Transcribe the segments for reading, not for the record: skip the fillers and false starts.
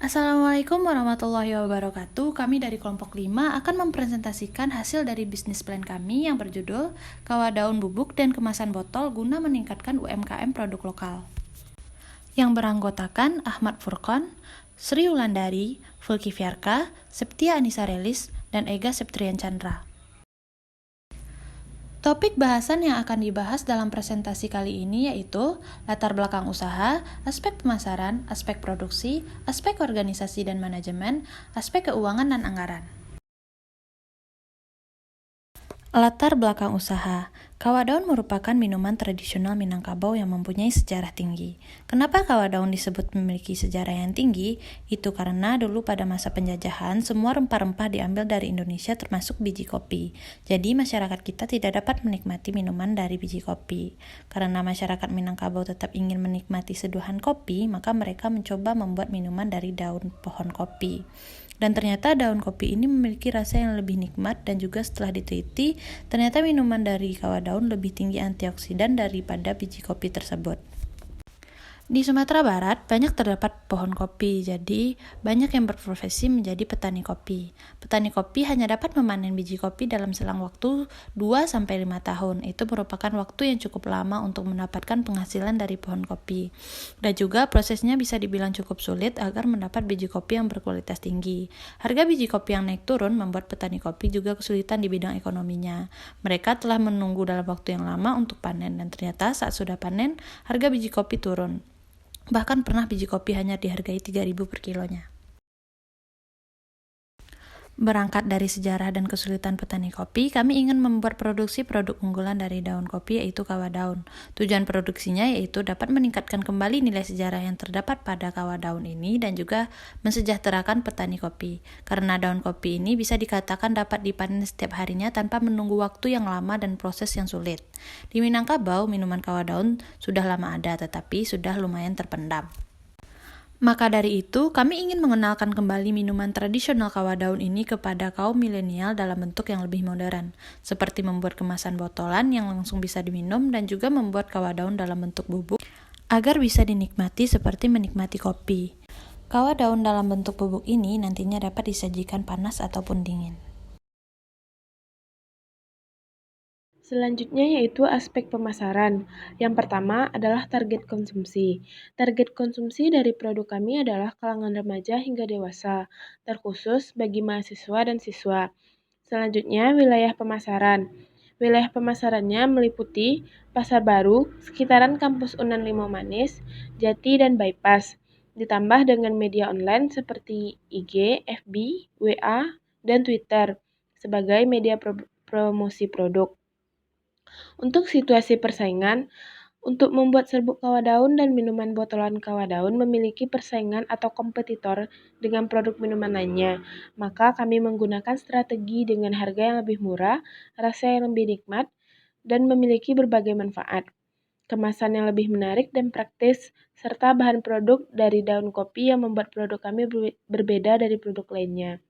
Assalamualaikum warahmatullahi wabarakatuh. Kami dari kelompok 5 akan mempresentasikan hasil dari bisnis plan kami yang berjudul Kawah Daun Bubuk dan Kemasan Botol guna meningkatkan UMKM produk lokal. Yang beranggotakan Ahmad Furqon, Sri Wulandari, Fulki Fiarka, Septia Anissa Relis, dan Ega Septrian Chandra. Topik bahasan yang akan dibahas dalam presentasi kali ini yaitu latar belakang usaha, aspek pemasaran, aspek produksi, aspek organisasi dan manajemen, aspek keuangan dan anggaran. Latar belakang usaha. Kawah daun merupakan minuman tradisional Minangkabau yang mempunyai sejarah tinggi. Kenapa kawah daun disebut memiliki sejarah yang tinggi? Itu karena dulu pada masa penjajahan, semua rempah-rempah diambil dari Indonesia termasuk biji kopi. Jadi masyarakat kita tidak dapat menikmati minuman dari biji kopi. Karena masyarakat Minangkabau tetap ingin menikmati seduhan kopi, maka mereka mencoba membuat minuman dari daun pohon kopi. Dan ternyata daun kopi ini memiliki rasa yang lebih nikmat dan juga setelah diteliti, ternyata minuman dari kawah daun lebih tinggi antioksidan daripada biji kopi tersebut. Di Sumatera Barat banyak terdapat pohon kopi, jadi banyak yang berprofesi menjadi petani kopi. Petani kopi hanya dapat memanen biji kopi dalam selang waktu 2-5 tahun. Itu merupakan waktu yang cukup lama untuk mendapatkan penghasilan dari pohon kopi. Dan juga prosesnya bisa dibilang cukup sulit agar mendapat biji kopi yang berkualitas tinggi. Harga biji kopi yang naik turun membuat petani kopi juga kesulitan di bidang ekonominya. Mereka telah menunggu dalam waktu yang lama untuk panen dan ternyata saat sudah panen, harga biji kopi turun. Bahkan pernah biji kopi hanya dihargai 3.000 per kilonya. Berangkat dari sejarah dan kesulitan petani kopi, kami ingin membuat produksi produk unggulan dari daun kopi yaitu kawah daun. Tujuan produksinya yaitu dapat meningkatkan kembali nilai sejarah yang terdapat pada kawah daun ini dan juga mensejahterakan petani kopi. Karena daun kopi ini bisa dikatakan dapat dipanen setiap harinya tanpa menunggu waktu yang lama dan proses yang sulit. Di Minangkabau, minuman kawah daun sudah lama ada tetapi sudah lumayan terpendam. Maka dari itu, kami ingin mengenalkan kembali minuman tradisional kawah daun ini kepada kaum milenial dalam bentuk yang lebih modern, seperti membuat kemasan botolan yang langsung bisa diminum dan juga membuat kawah daun dalam bentuk bubuk agar bisa dinikmati seperti menikmati kopi. Kawah daun dalam bentuk bubuk ini nantinya dapat disajikan panas ataupun dingin. Selanjutnya yaitu aspek pemasaran. Yang pertama adalah target konsumsi. Target konsumsi dari produk kami adalah kalangan remaja hingga dewasa, terkhusus bagi mahasiswa dan siswa. Selanjutnya, wilayah pemasaran. Wilayah pemasarannya meliputi Pasar Baru, sekitaran kampus Unan Limau Manis, Jati, dan Bypass, ditambah dengan media online seperti IG, FB, WA, dan Twitter sebagai media promosi produk. Untuk situasi persaingan, untuk membuat serbuk kawah daun dan minuman botolan kawah daun memiliki persaingan atau kompetitor dengan produk minuman lainnya, maka kami menggunakan strategi dengan harga yang lebih murah, rasa yang lebih nikmat, dan memiliki berbagai manfaat, kemasan yang lebih menarik dan praktis, serta bahan produk dari daun kopi yang membuat produk kami berbeda dari produk lainnya.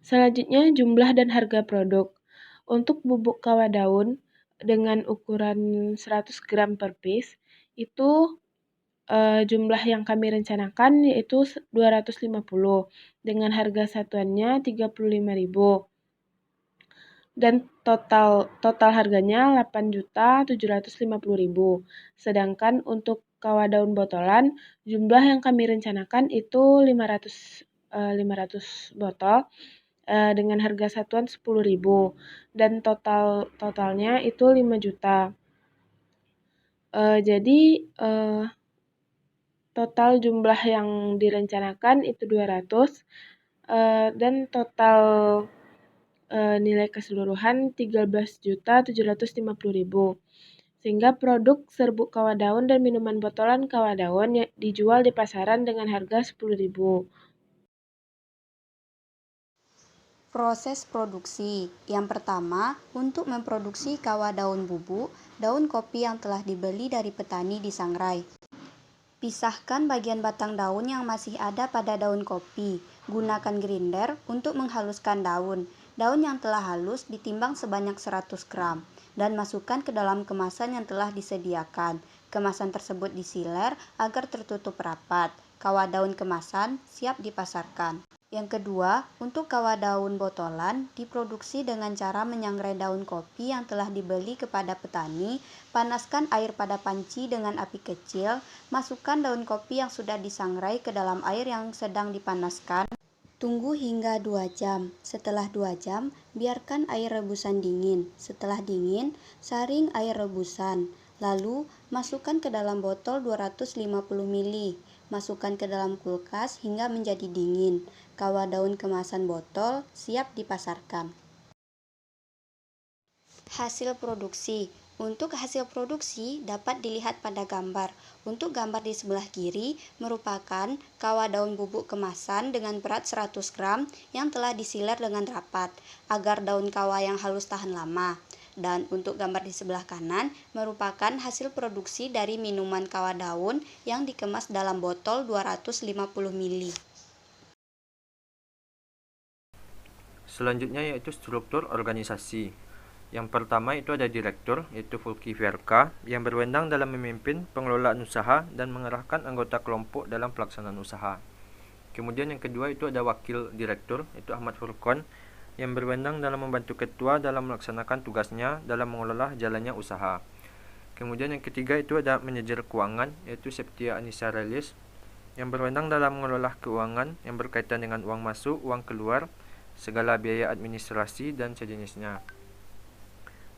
Selanjutnya, jumlah dan harga produk. Untuk bubuk kawah daun dengan ukuran 100 gram per piece, itu jumlah yang kami rencanakan yaitu 250 dengan harga satuannya 35.000 dan total harganya 8.750.000. Sedangkan untuk kawah daun botolan, jumlah yang kami rencanakan itu 500 botol dengan harga satuan 10.000 dan totalnya itu 5 juta. Jadi total jumlah yang direncanakan itu 200 dan total nilai keseluruhan 13.750.000. Sehingga produk serbuk kawah daun dan minuman botolan kawah daun yang dijual di pasaran dengan harga 10.000. Proses produksi. Yang pertama, untuk memproduksi kawah daun bubuk, daun kopi yang telah dibeli dari petani disangrai. Pisahkan bagian batang daun yang masih ada pada daun kopi. Gunakan grinder untuk menghaluskan daun. Daun yang telah halus ditimbang sebanyak 100 gram dan masukkan ke dalam kemasan yang telah disediakan. Kemasan tersebut disiler agar tertutup rapat. Kawah daun kemasan siap dipasarkan. Yang kedua, untuk kawah daun botolan diproduksi dengan cara menyangrai daun kopi yang telah dibeli kepada petani, panaskan air pada panci dengan api kecil, masukkan daun kopi yang sudah disangrai ke dalam air yang sedang dipanaskan, tunggu hingga 2 jam. Setelah 2 jam, biarkan air rebusan dingin. Setelah dingin, saring air rebusan. Lalu, masukkan ke dalam botol 250 ml. Masukkan ke dalam kulkas hingga menjadi dingin. Kawah daun kemasan botol siap dipasarkan. Hasil produksi. Untuk hasil produksi dapat dilihat pada gambar. Untuk gambar di sebelah kiri merupakan kawah daun bubuk kemasan dengan berat 100 gram yang telah disiler dengan rapat agar daun kawah yang halus tahan lama. Dan untuk gambar di sebelah kanan merupakan hasil produksi dari minuman kawah daun yang dikemas dalam botol 250 ml. Selanjutnya yaitu struktur organisasi. Yang pertama itu ada direktur, yaitu Fulki Verka, yang berwenang dalam memimpin pengelolaan usaha dan mengerahkan anggota kelompok dalam pelaksanaan usaha. Kemudian yang kedua itu ada wakil direktur, yaitu Ahmad Furqon, yang berwenang dalam membantu ketua dalam melaksanakan tugasnya dalam mengelola jalannya usaha. Kemudian yang ketiga itu ada manajer keuangan, yaitu Septia Anissa Relis, yang berwenang dalam mengelola keuangan yang berkaitan dengan uang masuk, uang keluar, segala biaya administrasi dan sejenisnya.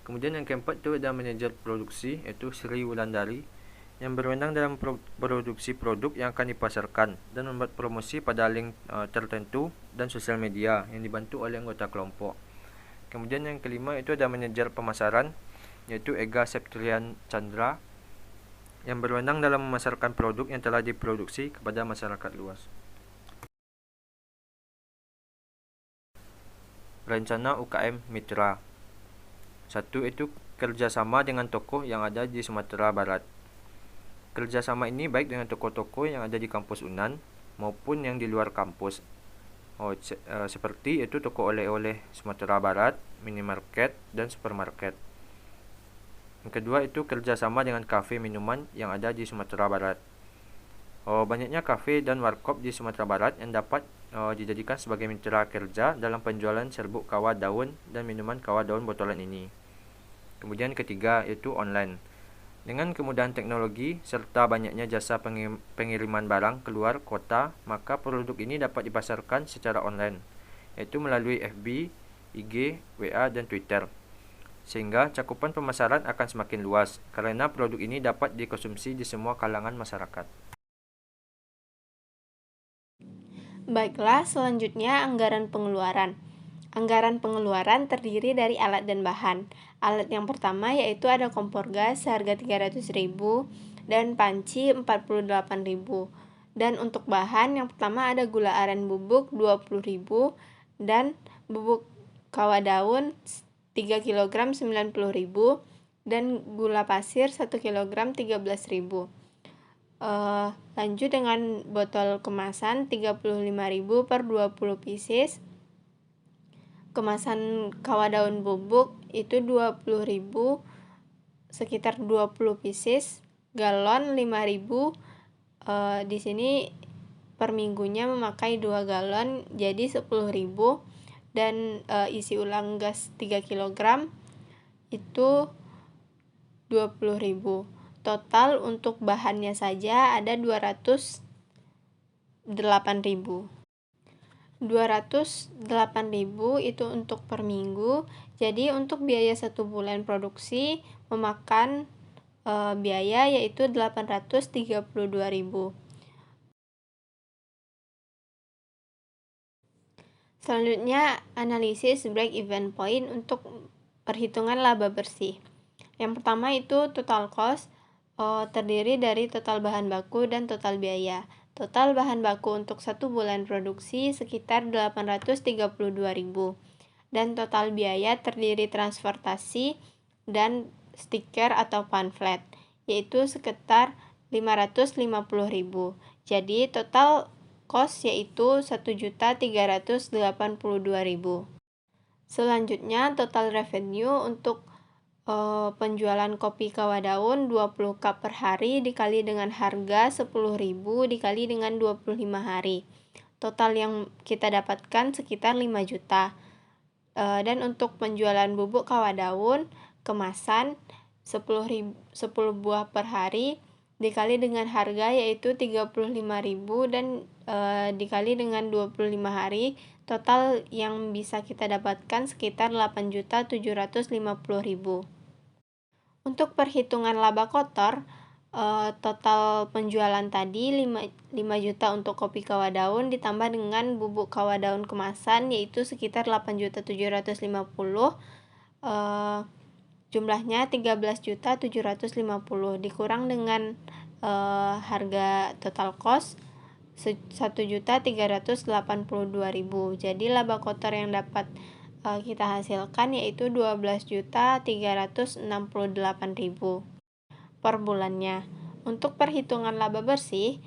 Kemudian yang keempat itu ada manajer produksi, yaitu Sri Wulandari, yang berwenang dalam produksi produk yang akan dipasarkan dan membuat promosi pada link tertentu dan sosial media yang dibantu oleh anggota kelompok. Kemudian yang kelima itu ada manajer pemasaran, yaitu Ega Septrian Chandra, yang berwenang dalam memasarkan produk yang telah diproduksi kepada masyarakat luas. Rencana UKM Mitra. 1 itu kerjasama dengan tokoh yang ada di Sumatera Barat. Kerjasama ini baik dengan toko-toko yang ada di kampus UNAN maupun yang di luar kampus. Seperti itu toko oleh-oleh Sumatera Barat, minimarket, dan supermarket. Yang kedua itu kerjasama dengan kafe minuman yang ada di Sumatera Barat. Banyaknya kafe dan warkop di Sumatera Barat yang dapat dijadikan sebagai mitra kerja dalam penjualan serbuk kawah daun dan minuman kawah daun botolan ini. Kemudian ketiga yaitu online. Dengan kemudahan teknologi serta banyaknya jasa pengiriman barang keluar kota, maka produk ini dapat dipasarkan secara online, yaitu melalui FB, IG, WA, dan Twitter. Sehingga cakupan pemasaran akan semakin luas, karena produk ini dapat dikonsumsi di semua kalangan masyarakat. Baiklah, selanjutnya anggaran pengeluaran. Anggaran pengeluaran terdiri dari alat dan bahan. Alat yang pertama yaitu ada kompor gas seharga 300.000 dan panci 48.000. Dan untuk bahan yang pertama ada gula aren bubuk 20.000 dan bubuk kawah daun 3 kg 90.000 dan gula pasir 1 kg 13.000. Lanjut dengan botol kemasan 35.000 per 20 pieces. Kemasan kawah daun bubuk itu 20.000 sekitar 20 pieces. Galon 5.000. Di sini per minggunya memakai 2 galon jadi 10.000 dan isi ulang gas 3 kg itu 20.000. Total untuk bahannya saja ada 208.000. 208.000 itu untuk per minggu. Jadi untuk biaya 1 bulan produksi memakan biaya yaitu 832.000. Selanjutnya analisis break even point untuk perhitungan laba bersih. Yang pertama itu total cost, terdiri dari total bahan baku dan total biaya. Total bahan baku untuk 1 bulan produksi sekitar 832.000 dan total biaya terdiri transportasi dan stiker atau pamflet yaitu sekitar 550.000. Jadi total cost yaitu 1.382.000. Selanjutnya total revenue untuk penjualan kopi kawah daun 20 cup per hari dikali dengan harga 10.000 dikali dengan 25 hari. Total yang kita dapatkan sekitar 5 juta. Dan untuk penjualan bubuk kawah daun kemasan 10 buah per hari dikali dengan harga yaitu 35.000 dan dikali dengan 25 hari, total yang bisa kita dapatkan sekitar 8.750.000. Untuk perhitungan laba kotor, total penjualan tadi 5 juta untuk kopi kawah daun ditambah dengan bubuk kawah daun kemasan yaitu sekitar 8.750.000, jumlahnya 13.750.000 dikurang dengan harga total cost 1.382.000. Jadi laba kotor yang dapat kita hasilkan yaitu 12.368.000 per bulannya. Untuk perhitungan laba bersih,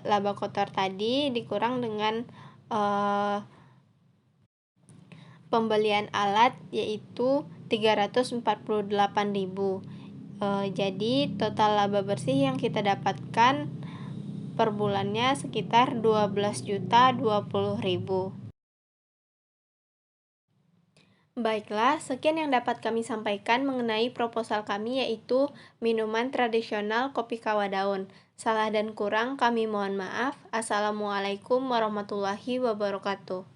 laba kotor tadi dikurang dengan pembelian alat yaitu 348.000. Jadi total laba bersih yang kita dapatkan per bulannya sekitar 12.020.000. Baiklah, sekian yang dapat kami sampaikan mengenai proposal kami yaitu minuman tradisional kopi kawah daun. Salah dan kurang kami mohon maaf. Assalamualaikum warahmatullahi wabarakatuh.